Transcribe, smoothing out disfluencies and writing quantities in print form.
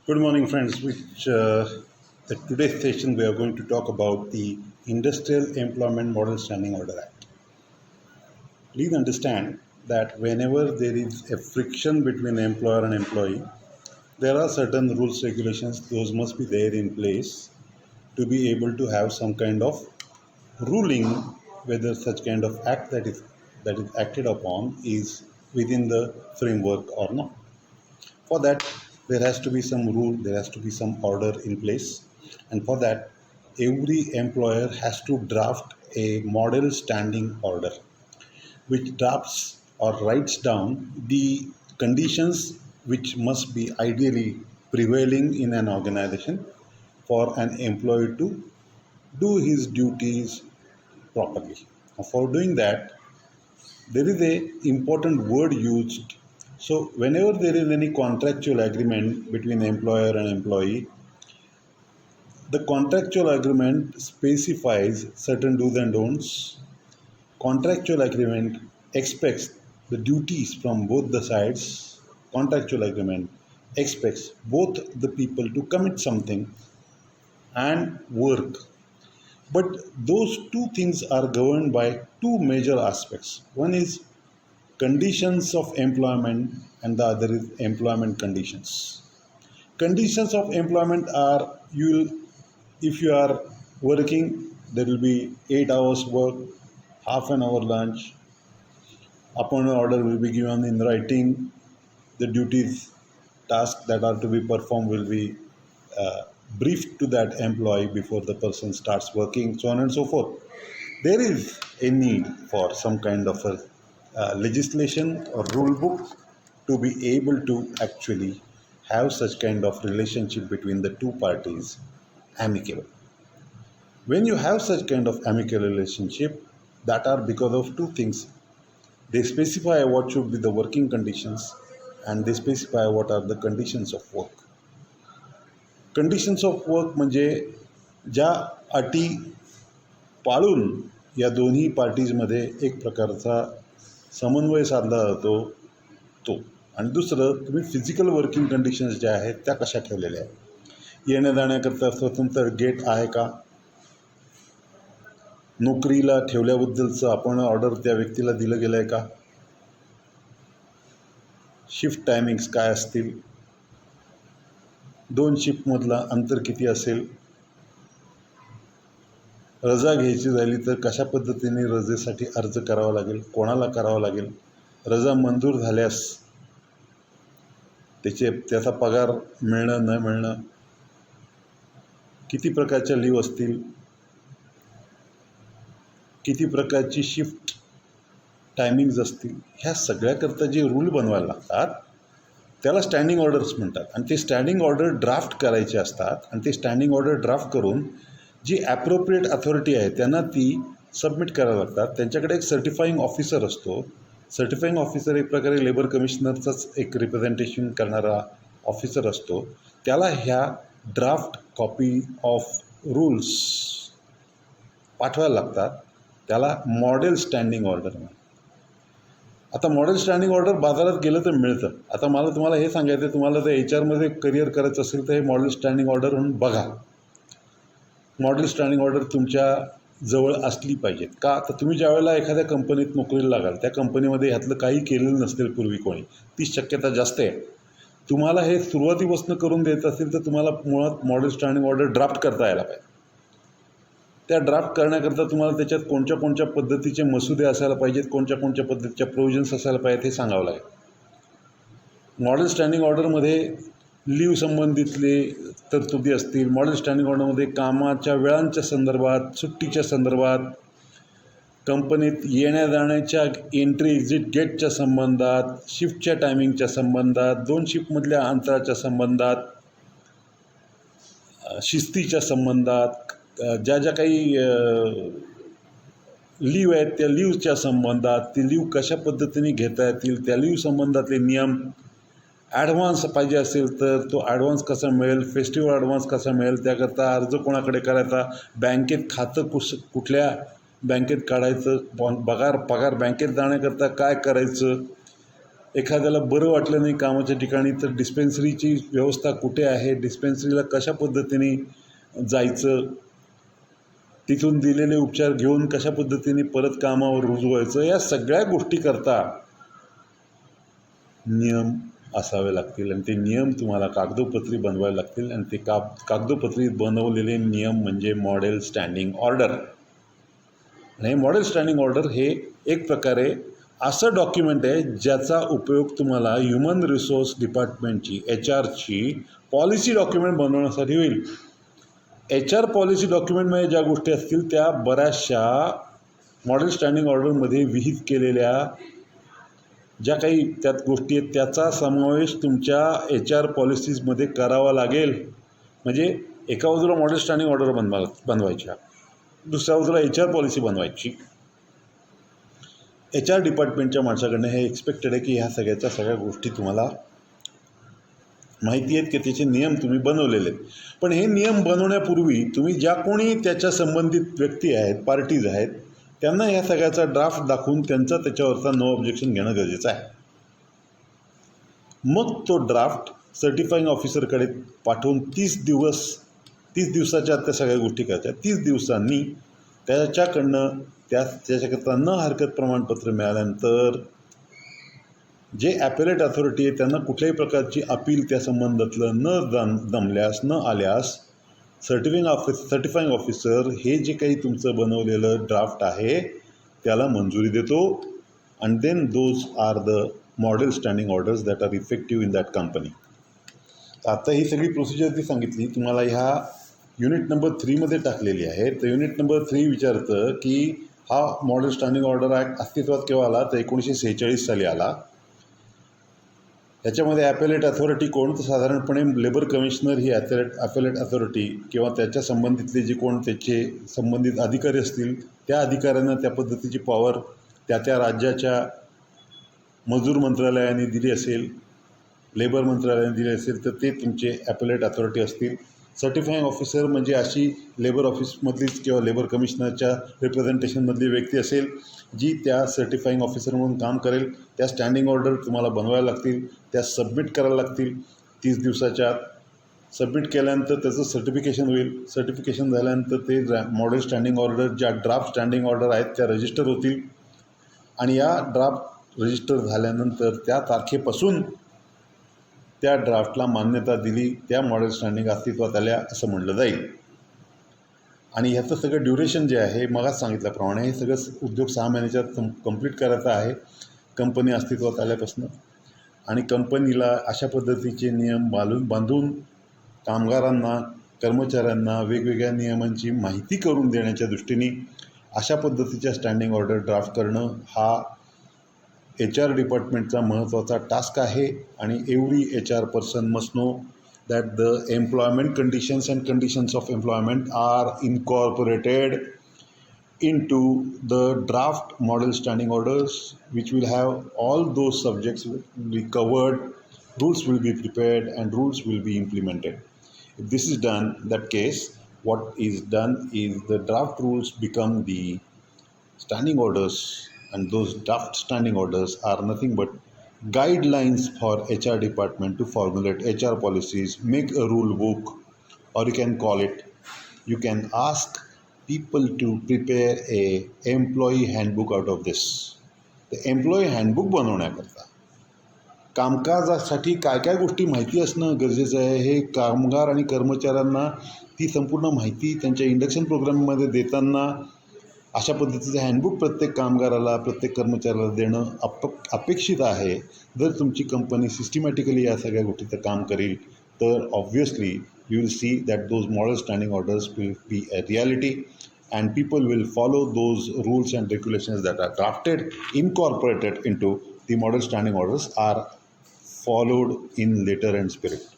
Good morning, friends. The today's session we are going to talk about the Industrial Employment Model Standing Order Act. Please understand that whenever there is a friction between employer and employee, there are certain rules, regulations, those must be there in place to be able to have some kind of ruling whether such kind of act that is acted upon is within the framework or not. For that, there has to be some rule, there has to be some order in place, and for that, every employer has to draft a model standing order, which drafts or writes down the conditions which must be ideally prevailing in an organization for an employee to do his duties properly. For doing that, there is a important word used. So whenever there is any contractual agreement between employer and employee, the contractual agreement specifies certain do's and don'ts. Contractual agreement expects the duties from both the sides. Contractual agreement expects both the people to commit something and work. But those two things are governed by two major aspects. One is conditions of employment and the other is employment conditions. Conditions of employment are, if you are working, there will be 8 hours work, half an hour lunch. Upon order will be given in writing. The duties, tasks that are to be performed will be briefed to that employee before the person starts working, so on and so forth. There is a need for some kind of a legislation or rule book to be able to actually have such kind of relationship between the two parties amicable. When you have such kind of amicable relationship, that are because of two things. They specify what should be the working conditions and they specify what are the conditions of work. Conditions of work म्हणजे ज्या अटी पाळून या दोन्ही पार्टीजमध्ये एक प्रकारचा समन्वय साधला जातो तो. आणि दुसरं, तुम्ही फिजिकल वर्किंग कंडिशन्स ज्या आहेत त्या कशा ठेवलेल्या आहेत. येण्या जाण्याकरता स्वतंत्र गेट आहे का, नोकरीला ठेवल्याबद्दलचं आपण ऑर्डर त्या व्यक्तीला दिलं गेलं आहे का, शिफ्ट टायमिंग्स काय असतील, दोन शिफ्टमधला अंतर किती असेल, रजा घ्यायची झाली तर कशा पद्धतीने रजेसाठी अर्ज करावा लागेल, कोणाला करावा लागेल, रजा मंजूर झाल्यास त्याचा पगार मिळणं न मिळणं, किती प्रकारच्या लीव असतील, किती प्रकारची शिफ्ट टायमिंग्ज असतील, ह्या सगळ्याकरता जे रूल बनवायला लागतात त्याला स्टँडिंग ऑर्डर्स म्हणतात. आणि ते स्टँडिंग ऑर्डर ड्राफ्ट करायचे असतात आणि ते स्टँडिंग ऑर्डर ड्राफ्ट करून जी ॲप्रोप्रिएट अथॉरिटी आहे त्यांना ती सबमिट करायला लागतात. त्यांच्याकडे एक सर्टिफाईंग ऑफिसर असतो. सर्टिफाईंग ऑफिसर एक प्रकारे लेबर कमिशनरचाच एक रिप्रेझेंटेशन करणारा ऑफिसर असतो. त्याला ह्या ड्राफ्ट कॉपी ऑफ रूल्स पाठवायला लागतात. त्याला मॉडेल स्टँडिंग ऑर्डर म्हणतात. आता मॉडेल स्टँडिंग ऑर्डर बाजारात गेलं तर मिळतं. आता मला तुम्हाला हे सांगायचं आहे, तुम्हाला जर HR करिअर करायचं असेल तर हे मॉडेल स्टँडिंग ऑर्डर म्हणून बघा. मॉडेल स्टँडिंग ऑर्डर तुमच्या जवळ असली पाहिजेत का, तर तुम्ही ज्यावेळेला एखाद्या कंपनीत नोकरीला लागाल त्या कंपनीमध्ये ह्यातलं काही केलेलं नसेल पूर्वी कोणी, ती शक्यता जास्त आहे. तुम्हाला हे सुरुवातीपासून करून द्यायचं असेल तर तुम्हाला मुळात मॉडेल स्टँडिंग ऑर्डर ड्राफ्ट करता यायला पाहिजे. त्या ड्राफ्ट करण्याकरता तुम्हाला त्याच्यात कोणत्या कोणत्या पद्धतीचे मसुदे असायला पाहिजेत, कोणत्या कोणत्या पद्धतीच्या प्रोव्हिजन्स असायला पाहिजेत हे सांगावं लागेल. मॉडेल स्टँडिंग ऑर्डरमध्ये लीव संबंधितले तरतुदी असतील. मॉडेल स्टँडिंग ऑर्डरमध्ये कामाच्या वेळांच्या संदर्भात, सुट्टीच्या संदर्भात, कंपनीत येण्या जाण्याच्या एंट्री एक्झिट गेटच्या संबंधात, शिफ्टच्या टायमिंगच्या संबंधात, दोन शिफ्टमधल्या अंतराच्या संबंधात, शिस्तीच्या संबंधात, ज्या ज्या काही लीव आहेत त्या लीवच्या संबंधात, ती लीव कशा पद्धतीने घेता येतील त्या लीव संबंधातले नियम, ॲडव्हान्स पाहिजे असेल तर तो ॲडव्हान्स कसा मिळेल, फेस्टिवल ॲडव्हान्स कसा मिळेल, त्याकरता अर्ज कोणाकडे करायचा, बँकेत खातं कुठल्या बँकेत काढायचं, पगार बँकेत जाण्याकरता काय करायचं, एखाद्याला बरं वाटलं नाही कामाच्या ठिकाणी तर डिस्पेन्सरीची व्यवस्था कुठे आहे, डिस्पेन्सरीला कशा पद्धतीने जायचं, तिथून दिलेले उपचार घेऊन कशा पद्धतीने परत कामावर रुजू व्हायचं, या सगळ्या गोष्टी करता नियम असावे लागतील आणि ते नियम तुम्हाला कागदोपत्री बनवावे लागतील आणि ते कागदोपत्री बनवलेले नियम म्हणजे मॉडेल स्टँडिंग ऑर्डर. आणि हे मॉडेल स्टँडिंग ऑर्डर हे एक प्रकारे असं डॉक्युमेंट आहे ज्याचा उपयोग तुम्हाला ह्युमन रिसोर्स डिपार्टमेंटची HR ची पॉलिसी डॉक्युमेंट बनवण्यासाठी होईल. HR पॉलिसी डॉक्युमेंटमध्ये ज्या गोष्टी असतील त्या बऱ्याचशा मॉडेल स्टँडिंग ऑर्डरमध्ये विहित केलेल्या ज्या काही त्यात गोष्टी आहेत त्याचा समावेश तुमच्या HR पॉलिसीजमध्ये करावा लागेल. म्हणजे एका बाजूला मॉडेल स्टँडिंग ऑर्डर बनवायच्या, दुसऱ्या बाजूला HR पॉलिसी बनवायची. HR डिपार्टमेंटच्या माणसाकडनं हे एक्सपेक्टेड आहे की ह्या सगळ्या गोष्टी तुम्हाला माहिती आहेत की त्याचे नियम तुम्ही बनवलेले आहेत. पण हे नियम बनवण्यापूर्वी तुम्ही ज्या कोणी त्याच्या संबंधित व्यक्ती आहेत, पार्टीज आहेत, त्यांना ह्या सगळ्याचा ड्राफ्ट दाखवून त्यांचा त्याच्यावरचा नो ऑब्जेक्शन घेणं गरजेचं आहे. मग तो ड्राफ्ट सर्टिफाईंग ऑफिसरकडे पाठवून 30 दिवसाच्या त्या सगळ्या गोष्टी करायच्या. 30 दिवसांनी त्याच्याकडनं त्याच्याकरता न हरकत प्रमाणपत्र मिळाल्यानंतर जे ॲपेलेट अथॉरिटी आहे त्यांना कुठल्याही प्रकारची अपील त्या संबंधातलं जमल्यास न आल्यास सर्टिफाईंग ऑफिसर हे जे काही तुमचं बनवलेलं ड्राफ्ट आहे त्याला मंजुरी देतो. And then those are the model standing orders that are effective in that company. आता ही सगळी प्रोसिजर ती सांगितली तुम्हाला ह्या युनिट नंबर 3 टाकलेली आहे. तर युनिट नंबर 3 विचारतं की हा मॉडेल स्टँडिंग ऑर्डर ॲक्ट अस्तित्वात केव्हा आला, तर 1946 साली आला. त्याच्यामध्ये ॲपेलेट अथॉरिटी कोण, तर साधारणपणे लेबर कमिशनर ही ॲपेलेट अथॉरिटी किंवा त्याच्या संबंधितले जे कोण त्याचे संबंधित अधिकारी असतील त्या अधिकाऱ्यांना त्या पद्धतीची पॉवर त्या राज्याच्या मजूर मंत्रालयाने दिली असेल, लेबर मंत्रालयाने दिली असेल तर ते तुमचे ॲपेलेट अथॉरिटी असतील. सर्टिफाईंग ऑफिसर म्हणजे अशी लेबर ऑफिसमधलीच किंवा लेबर कमिशनरच्या रिप्रेझेंटेशनमधली व्यक्ती असेल जी त्या सर्टिफाईंग ऑफिसर म्हणून काम करेल. त्या स्टँडिंग ऑर्डर तुम्हाला बनवायला लागतील, त्या सबमिट करायला लागतील 30 दिवसाच्या आत. सबमिट केल्यानंतर त्याचं सर्टिफिकेशन होईल. सर्टिफिकेशन झाल्यानंतर ते मॉडेल स्टँडिंग ऑर्डर ज्या ड्राफ्ट स्टँडिंग ऑर्डर आहेत त्या रजिस्टर होतील आणि या ड्राफ्ट रजिस्टर झाल्यानंतर त्या तारखेपासून त्या ड्राफ्टला मान्यता दिली, त्या मॉडेल स्टँडिंग अस्तित्वात आल्या असं म्हटलं जाईल. आणि ह्याचं सगळं ड्युरेशन जे आहे मगाच सांगितल्याप्रमाणे हे सगळं उद्योग 6 महिन्याच्यात कंप्लीट करायचा आहे कंपनी अस्तित्वात आल्यापासून. आणि कंपनीला अशा पद्धतीचे नियम बांधून कामगारांना, कर्मचाऱ्यांना वेगवेगळ्या नियमांची माहिती करून देण्याच्या दृष्टीने अशा पद्धतीच्या स्टँडिंग ऑर्डर ड्राफ्ट करणं हा HR डिपार्टमेंटचा महत्त्वाचा टास्क आहे. आणि every HR person must know that the employment conditions and conditions of employment are incorporated into the draft model standing orders, which will have all those subjects will be covered, rules will be prepared and rules will be implemented. If this is done, in that case what is done is the draft rules become the standing orders, and those draft standing orders are nothing but guidelines for HR department to formulate HR policies, make a rule book, or you can call it, you can ask people to prepare a employee handbook out of this. The employee handbook बनवण्याकरता कामकाजासाठी काय काय गोष्टी माहिती असणं गरजेचं आहे हे कामगार आणि कर्मचाऱ्यांना ती संपूर्ण माहिती त्यांच्या इंडक्शन प्रोग्राममध्ये देताना अशा पद्धतीचं हँडबुक प्रत्येक कामगाराला, प्रत्येक कर्मचाऱ्याला देणं अपेक्षित आहे. जर तुमची कंपनी सिस्टमॅटिकली या सगळ्या गोष्टीचं काम करेल तर obviously you will see that those model standing orders will be a reality and people will follow those rules and regulations that are drafted, incorporated into the model standing orders are followed in letter and spirit.